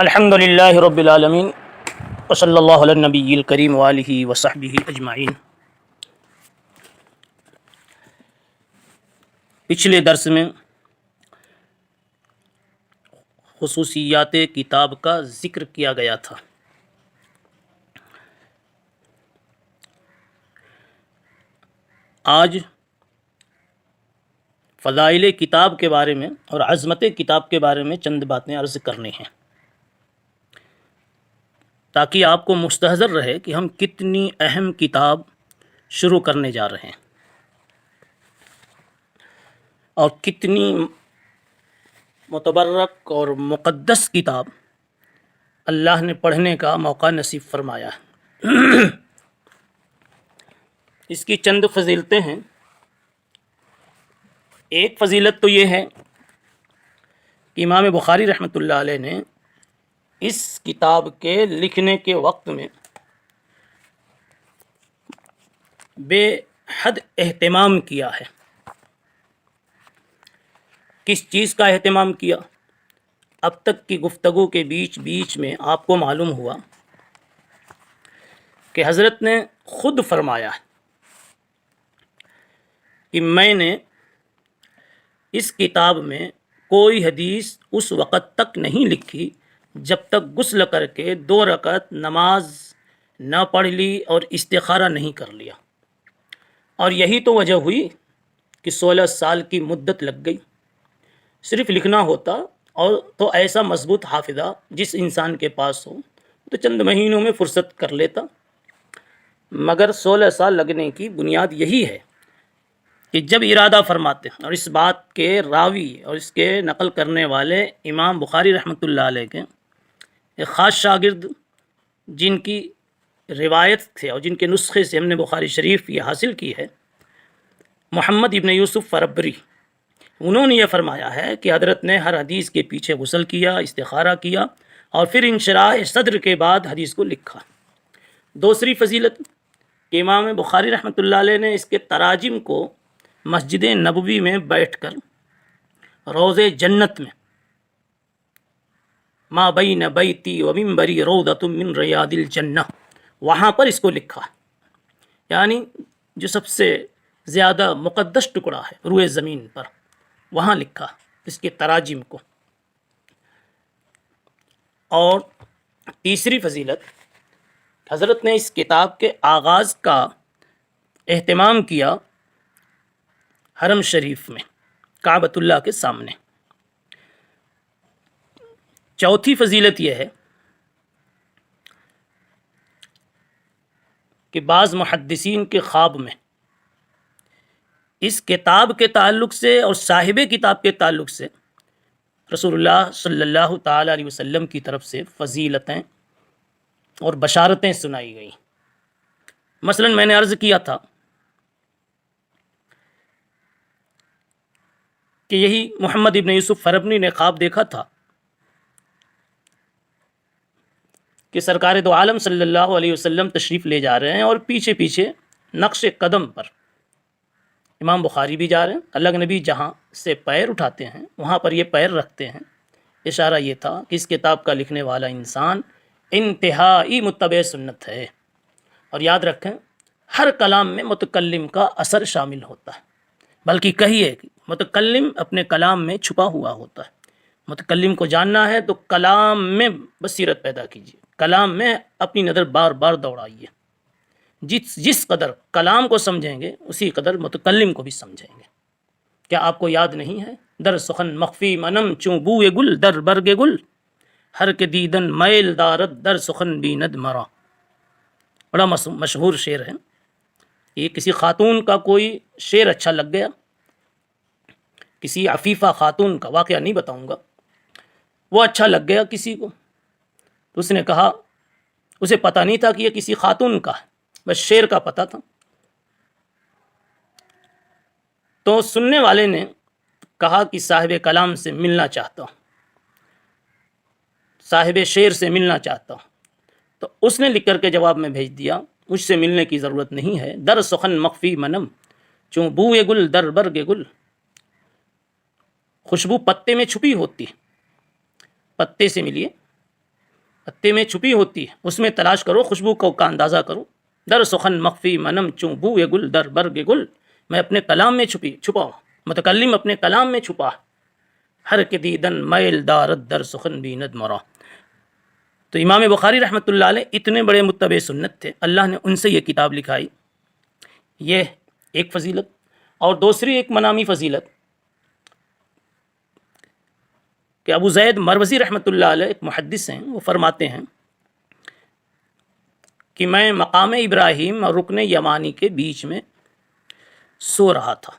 الحمد للہ رب العالمین وصلی اللہ علی النبی الکریم وآلہ وصحبہ اجمعین۔ پچھلے درس میں خصوصیات کتاب کا ذکر کیا گیا تھا۔ آج فضائل کتاب کے بارے میں اور عظمت کتاب کے بارے میں چند باتیں عرض کرنی ہیں، تاکہ آپ کو مستحضر رہے کہ ہم کتنی اہم کتاب شروع کرنے جا رہے ہیں اور کتنی متبرک اور مقدس کتاب اللہ نے پڑھنے کا موقع نصیب فرمایا ہے۔ اس کی چند فضیلتیں ہیں۔ ایک فضیلت تو یہ ہے کہ امام بخاری رحمۃ اللہ علیہ نے اس کتاب کے لکھنے کے وقت میں بے حد اہتمام کیا ہے۔ کس چیز کا اہتمام کیا؟ اب تک کی گفتگو کے بیچ میں آپ کو معلوم ہوا کہ حضرت نے خود فرمایا کہ میں نے اس کتاب میں کوئی حدیث اس وقت تک نہیں لکھی جب تک غسل کر کے 2 رکعت نماز نہ پڑھ لی اور استخارہ نہیں کر لیا، اور یہی تو وجہ ہوئی کہ 16 سال کی مدت لگ گئی۔ صرف لکھنا ہوتا اور تو ایسا مضبوط حافظہ جس انسان کے پاس ہو تو چند مہینوں میں فرصت کر لیتا، مگر 16 سال لگنے کی بنیاد یہی ہے کہ جب ارادہ فرماتے ہیں، اور اس بات کے راوی اور اس کے نقل کرنے والے امام بخاری رحمۃ اللہ علیہ کے ایک خاص شاگرد جن کی روایت تھے اور جن کے نسخے سے ہم نے بخاری شریف یہ حاصل کی ہے، محمد ابن یوسف فربری، انہوں نے یہ فرمایا ہے کہ حضرت نے ہر حدیث کے پیچھے غسل کیا، استخارہ کیا اور پھر انشراح صدر کے بعد حدیث کو لکھا۔ دوسری فضیلت کہ امام بخاری رحمۃ اللہ علیہ نے اس کے تراجم کو مسجد نبوی میں بیٹھ کر روض جنت میں ما بین بیتی و منبری روضۃ من ریاض الجنہ، وہاں پر اس کو لکھا، یعنی جو سب سے زیادہ مقدس ٹکڑا ہے روئے زمین پر، وہاں لکھا اس کے تراجم کو۔ اور تیسری فضیلت، حضرت نے اس کتاب کے آغاز کا اہتمام کیا حرم شریف میں، کعبۃ اللہ کے سامنے۔ چوتھی فضیلت یہ ہے کہ بعض محدثین کے خواب میں اس کتاب کے تعلق سے اور صاحب کتاب کے تعلق سے رسول اللہ صلی اللہ تعالی علیہ وسلم کی طرف سے فضیلتیں اور بشارتیں سنائی گئیں۔ مثلا میں نے عرض کیا تھا کہ یہی محمد ابن یوسف فربری نے خواب دیکھا تھا کہ سرکار دو عالم صلی اللہ علیہ وسلم تشریف لے جا رہے ہیں اور پیچھے پیچھے نقش قدم پر امام بخاری بھی جا رہے ہیں، اللہ کے نبی جہاں سے پیر اٹھاتے ہیں وہاں پر یہ پیر رکھتے ہیں۔ اشارہ یہ تھا کہ اس کتاب کا لکھنے والا انسان انتہائی متبع سنت ہے، اور یاد رکھیں ہر کلام میں متکلم کا اثر شامل ہوتا ہے، بلکہ کہیے کہ متکلم اپنے کلام میں چھپا ہوا ہوتا ہے۔ متکلم کو جاننا ہے تو کلام میں بصیرت پیدا کیجیے، کلام میں اپنی نظر بار بار دوڑائیے۔ جس قدر کلام کو سمجھیں گے اسی قدر متکلم کو بھی سمجھیں گے۔ کیا آپ کو یاد نہیں ہے؟ در سخن مخفی منم چوں بوئے گل در برگ گل، ہر کے دیدن میل دارد در سخن بیند مرا۔ بڑا مشہور شعر ہے یہ۔ کسی خاتون کا کوئی شعر اچھا لگ گیا، کسی عفیفہ خاتون کا، واقعہ نہیں بتاؤں گا، وہ اچھا لگ گیا کسی کو، تو اس نے کہا، اسے پتہ نہیں تھا کہ یہ کسی خاتون کا ہے، بس شعر کا پتہ تھا۔ تو سننے والے نے کہا کہ صاحب کلام سے ملنا چاہتا ہوں، صاحب شعر سے ملنا چاہتا ہوں۔ تو اس نے لکھ کر کے جواب میں بھیج دیا، مجھ سے ملنے کی ضرورت نہیں ہے، در سخن مخفی منم چوں بوئے گل در برگ گل۔ خوشبو پتے میں چھپی ہوتی ہے، پتے سے ملیے، پتے میں چھپی ہوتی ہے، اس میں تلاش کرو، خوشبو کا اندازہ کرو۔ در سخن مخفی منم چوں بوئے گل در برگ گل، میں اپنے کلام میں چھپا ہوں، متکلم اپنے کلام میں چھپا، ہر کے دیدن میل دارت در سخن بیند مرا۔ تو امام بخاری رحمۃ اللہ علیہ اتنے بڑے متبع سنت تھے، اللہ نے ان سے یہ کتاب لکھائی۔ یہ ایک فضیلت، اور دوسری ایک منامی فضیلت کہ ابو زید مروزی رحمۃ اللہ علیہ ایک محدث ہیں، وہ فرماتے ہیں کہ میں مقام ابراہیم اور رکن یمانی کے بیچ میں سو رہا تھا،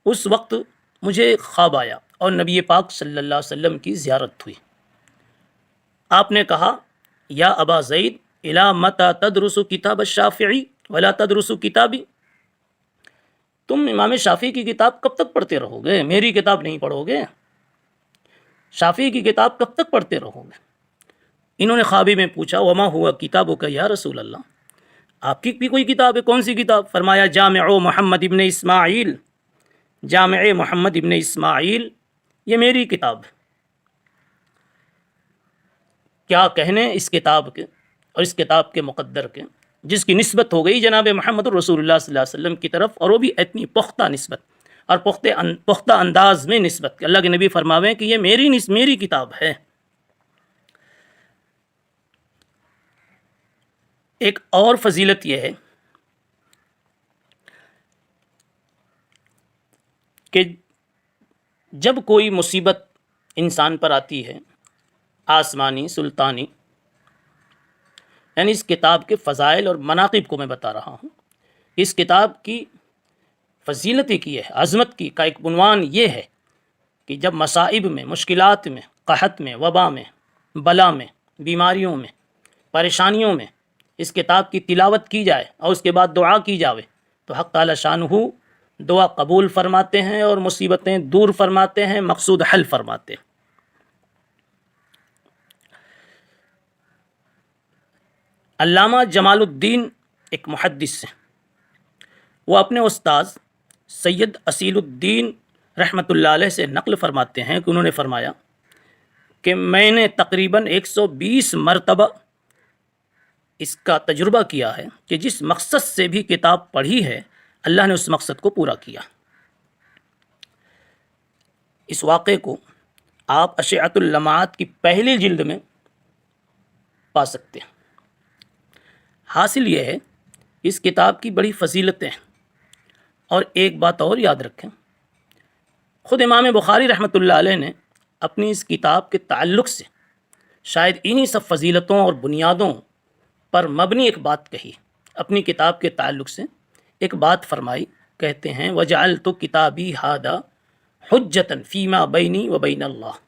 اس وقت مجھے خواب آیا اور نبی پاک صلی اللہ علیہ وسلم کی زیارت ہوئی۔ آپ نے کہا یا ابا زید الی متی تدرس کتاب الشافعی ولا تدرس کتابی، تم امام شافعی کی کتاب کب تک پڑھتے رہو گے، میری کتاب نہیں پڑھو گے؟ شافعی کی کتاب کب تک پڑھتے رہو گے؟ انہوں نے خوابی میں پوچھا وما ہوا کتابک یا رسول اللہ، آپ کی بھی کوئی کتاب ہے؟ کون سی کتاب؟ فرمایا جامع محمد ابن اسماعیل، جامع محمد ابن اسماعیل یہ میری کتاب ہے۔ کیا کہنے اس کتاب کے اور اس کتاب کے مقدر کے، جس کی نسبت ہو گئی جناب محمد رسول اللہ صلی اللہ علیہ وسلم کی طرف، اور وہ بھی اتنی پختہ نسبت اور پختہ انداز میں نسبت کہ اللہ کے نبی فرماویں کہ یہ میری کتاب ہے۔ ایک اور فضیلت یہ ہے کہ جب کوئی مصیبت انسان پر آتی ہے، آسمانی سلطانی، یعنی اس کتاب کے فضائل اور مناقب کو میں بتا رہا ہوں، اس کتاب کی فضیلت کی ہے، عظمت کی کا ایک عنوان یہ ہے کہ جب مصائب میں، مشکلات میں، قحط میں، وبا میں، بلا میں، بیماریوں میں، پریشانیوں میں اس کتاب کی تلاوت کی جائے اور اس کے بعد دعا کی جاوے تو حق تعالی شانہ دعا قبول فرماتے ہیں اور مصیبتیں دور فرماتے ہیں، مقصود حل فرماتے ہیں۔ علامہ جمال الدین ایک محدث ہیں، وہ اپنے استاذ سید اصیل الدین رحمۃ اللہ علیہ سے نقل فرماتے ہیں کہ انہوں نے فرمایا کہ میں نے تقریباً 120 مرتبہ اس کا تجربہ کیا ہے کہ جس مقصد سے بھی کتاب پڑھی ہے اللہ نے اس مقصد کو پورا کیا۔ اس واقعے کو آپ اشعۃ اللمعات کی پہلی جلد میں پا سکتے ہیں۔ حاصل یہ ہے اس کتاب کی بڑی فضیلتیں ہیں، اور ایک بات اور یاد رکھیں، خود امام بخاری رحمۃ اللہ علیہ نے اپنی اس کتاب کے تعلق سے شاید انہی سب فضیلتوں اور بنیادوں پر مبنی ایک بات کہی، اپنی کتاب کے تعلق سے ایک بات فرمائی، کہتے ہیں وجعلت کتابی ھذا حجۃ فیما بینی و بین اللہ،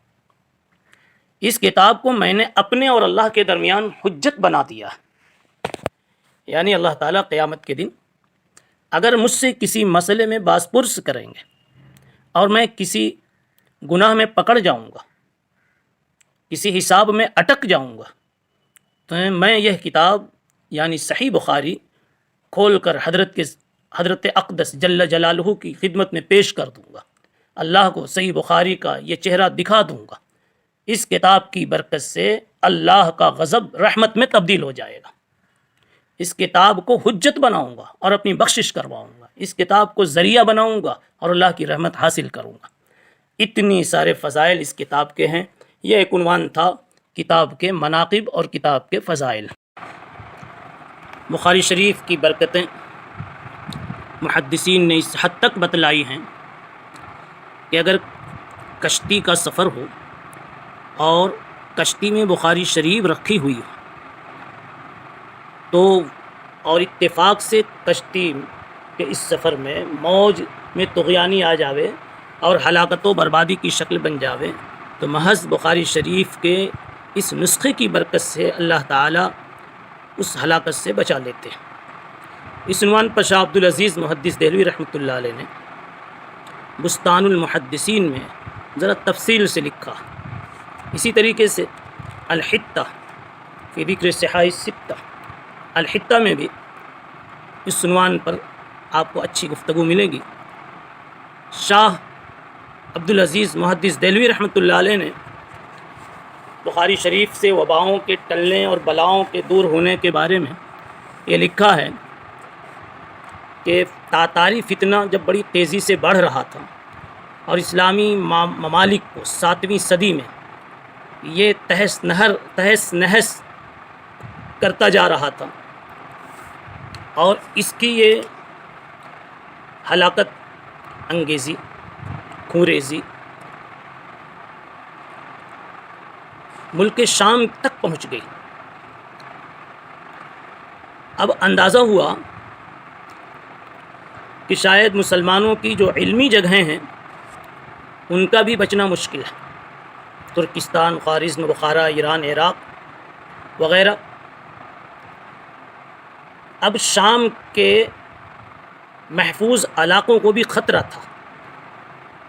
اس کتاب کو میں نے اپنے اور اللہ کے درمیان حجت بنا دیا، یعنی اللہ تعالیٰ قیامت کے دن اگر مجھ سے کسی مسئلے میں باز پرس کریں گے اور میں کسی گناہ میں پکڑ جاؤں گا، کسی حساب میں اٹک جاؤں گا، تو میں یہ کتاب یعنی صحیح بخاری کھول کر حضرت اقدس جل جلالہ کی خدمت میں پیش کر دوں گا، اللہ کو صحیح بخاری کا یہ چہرہ دکھا دوں گا، اس کتاب کی برکت سے اللہ کا غضب رحمت میں تبدیل ہو جائے گا، اس کتاب کو حجت بناؤں گا اور اپنی بخشش کرواؤں گا، اس کتاب کو ذریعہ بناؤں گا اور اللہ کی رحمت حاصل کروں گا۔ اتنی سارے فضائل اس کتاب کے ہیں۔ یہ ایک عنوان تھا کتاب کے مناقب اور کتاب کے فضائل۔ بخاری شریف کی برکتیں محدثین نے اس حد تک بتلائی ہیں کہ اگر کشتی کا سفر ہو اور کشتی میں بخاری شریف رکھی ہوئی ہو تو اور اتفاق سے کشتی کے اس سفر میں موج میں طغیانی آ جاوے اور ہلاکت و بربادی کی شکل بن جاوے تو محض بخاری شریف کے اس نسخے کی برکت سے اللہ تعالیٰ اس ہلاکت سے بچا لیتے ہیں۔ اس عنوان پر شاہ عبدالعزیز محدث دہلوی رحمۃ اللہ علیہ نے بستان المحدثین میں ذرا تفصیل سے لکھا۔ اسی طریقے سے الحتہ فی ذکر صحاح الستہ، الحتہ میں بھی اس عنوان پر آپ کو اچھی گفتگو ملے گی۔ شاہ عبدالعزیز محدث دہلوی رحمۃ اللہ علیہ نے بخاری شریف سے وباؤں کے ٹلنے اور بلاؤں کے دور ہونے کے بارے میں یہ لکھا ہے کہ تاتاری فتنہ جب بڑی تیزی سے بڑھ رہا تھا اور اسلامی ممالک کو 7ویں صدی میں یہ تہس نہس کرتا جا رہا تھا اور اس کی یہ ہلاکت انگیزی خونریزی ملک شام تک پہنچ گئی۔ اب اندازہ ہوا کہ شاید مسلمانوں کی جو علمی جگہیں ہیں ان کا بھی بچنا مشکل ہے۔ ترکستان، خوارزم، بخارا، ایران، عراق وغیرہ۔ اب شام کے محفوظ علاقوں کو بھی خطرہ تھا،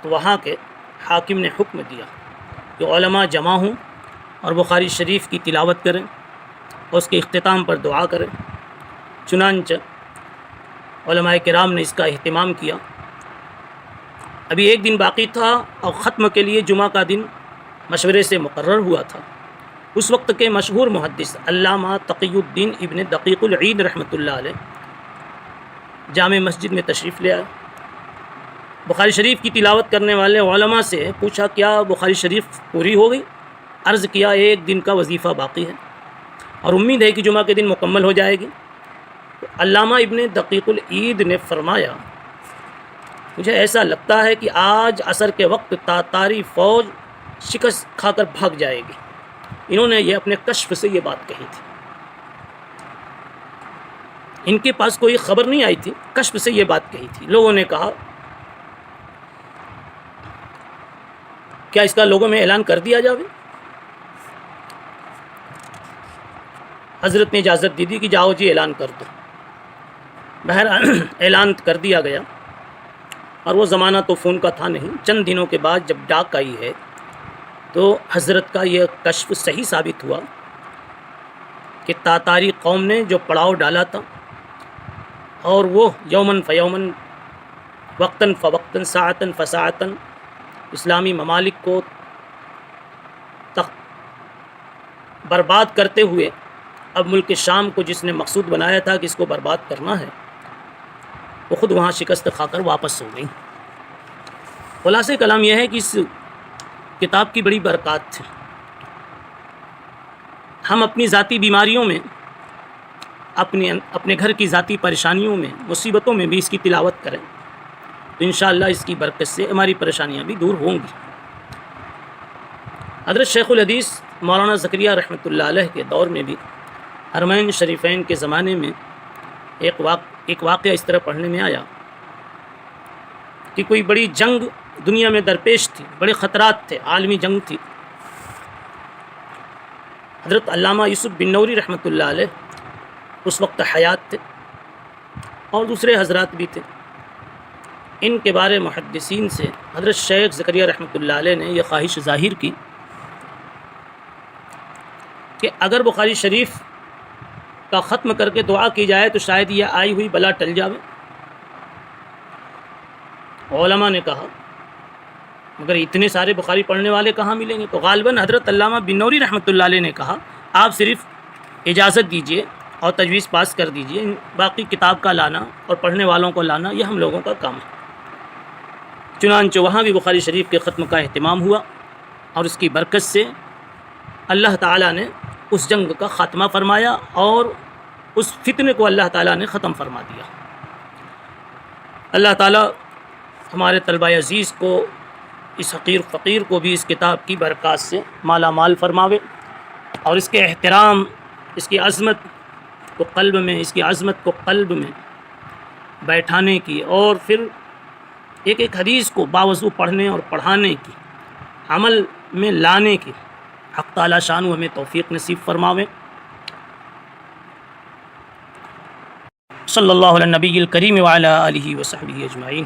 تو وہاں کے حاکم نے حکم دیا کہ علماء جمع ہوں اور بخاری شریف کی تلاوت کریں اور اس کے اختتام پر دعا کریں۔ چنانچہ علماء کرام نے اس کا اہتمام کیا۔ ابھی ایک دن باقی تھا اور ختم کے لیے جمعہ کا دن مشورے سے مقرر ہوا تھا۔ اس وقت کے مشہور محدث علامہ تقی الدین ابن دقیق العید رحمۃ اللہ علیہ جامع مسجد میں تشریف لے آئے۔ بخاری شریف کی تلاوت کرنے والے علماء سے پوچھا کیا بخاری شریف پوری ہو گئی؟ عرض کیا ایک دن کا وظیفہ باقی ہے اور امید ہے کہ جمعہ کے دن مکمل ہو جائے گی۔ علامہ ابن دقیق العید نے فرمایا مجھے ایسا لگتا ہے کہ آج عصر کے وقت تاتاری فوج شکست کھا کر بھاگ جائے گی۔ انہوں نے یہ اپنے کشف سے یہ بات کہی تھی، ان کے پاس کوئی خبر نہیں آئی تھی، کشف سے یہ بات کہی تھی۔ لوگوں نے کہا کیا اس کا لوگوں میں اعلان کر دیا جائے؟ حضرت نے اجازت دی کہ جاؤ جی اعلان کر دو۔ بہرحال اعلان کر دیا گیا، اور وہ زمانہ تو فون کا تھا نہیں۔ چند دنوں کے بعد جب ڈاک آئی ہے تو حضرت کا یہ کشف صحیح ثابت ہوا کہ تاتاری قوم نے جو پڑاؤ ڈالا تھا اور وہ یومن فیومن وقتاً فوقتاً ساعتاً فساعتاً اسلامی ممالک کو برباد کرتے ہوئے اب ملک شام کو جس نے مقصود بنایا تھا کہ اس کو برباد کرنا ہے، وہ خود وہاں شکست کھا کر واپس ہو گئی۔ خلاصہ کلام یہ ہے کہ اس کتاب کی بڑی برکات تھی۔ ہم اپنی ذاتی بیماریوں میں، اپنے گھر کی ذاتی پریشانیوں میں، مصیبتوں میں بھی اس کی تلاوت کریں تو انشاءاللہ اس کی برکت سے ہماری پریشانیاں بھی دور ہوں گی۔ حضرت شیخ الحدیث مولانا زکریہ رحمۃ اللہ علیہ کے دور میں بھی حرمین شریفین کے زمانے میں ایک واقعہ اس طرح پڑھنے میں آیا کہ کوئی بڑی جنگ دنیا میں درپیش تھی، بڑے خطرات تھے، عالمی جنگ تھی۔ حضرت علامہ یوسف بن نوری رحمۃ اللہ علیہ اس وقت حیات تھے اور دوسرے حضرات بھی تھے۔ ان کے بارے محدثین سے حضرت شیخ زکریہ رحمۃ اللہ علیہ نے یہ خواہش ظاہر کی کہ اگر بخاری شریف کا ختم کر کے دعا کی جائے تو شاید یہ آئی ہوئی بلا ٹل جاوے۔ علماء نے کہا مگر اتنے سارے بخاری پڑھنے والے کہاں ملیں گے؟ تو غالباً حضرت علامہ بن نوری رحمۃ اللہ علیہ نے کہا آپ صرف اجازت دیجئے اور تجویز پاس کر دیجئے، باقی کتاب کا لانا اور پڑھنے والوں کو لانا یہ ہم لوگوں کا کام ہے۔ چنانچہ وہاں بھی بخاری شریف کے ختم کا اہتمام ہوا اور اس کی برکت سے اللہ تعالیٰ نے اس جنگ کا خاتمہ فرمایا اور اس فتنے کو اللہ تعالیٰ نے ختم فرما دیا۔ اللہ تعالیٰ ہمارے طلبہ عزیز کو، اس حقیر فقیر کو بھی اس کتاب کی برکات سے مالا مال فرماوے اور اس کے احترام، اس کی عظمت کو قلب میں بیٹھانے کی اور پھر ایک ایک حدیث کو باوضو پڑھنے اور پڑھانے کی، عمل میں لانے کی حق تعالی شان ہمیں توفیق نصیب فرماوے۔ صلی اللہ علیہ نبی الکریم وعلی آلہ وصحبہ اجمعین۔